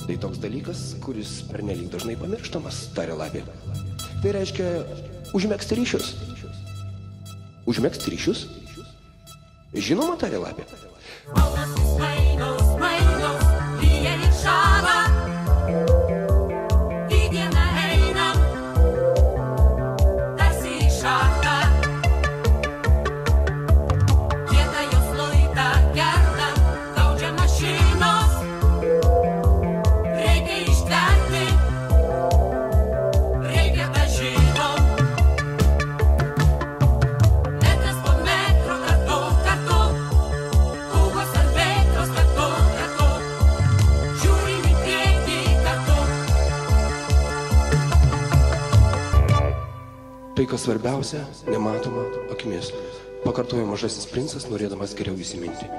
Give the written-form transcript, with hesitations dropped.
Tai toks dalykas, kuris pernelyg dažnai pamirštamas, tarė lapė. Tai reiškia užmegzti ryšius. Užmegzti ryšius? Žinoma, tarė lapė. Tai, kas svarbiausia, nematoma akimis, pakartojo mažasis princas, norėdamas geriau įsiminti.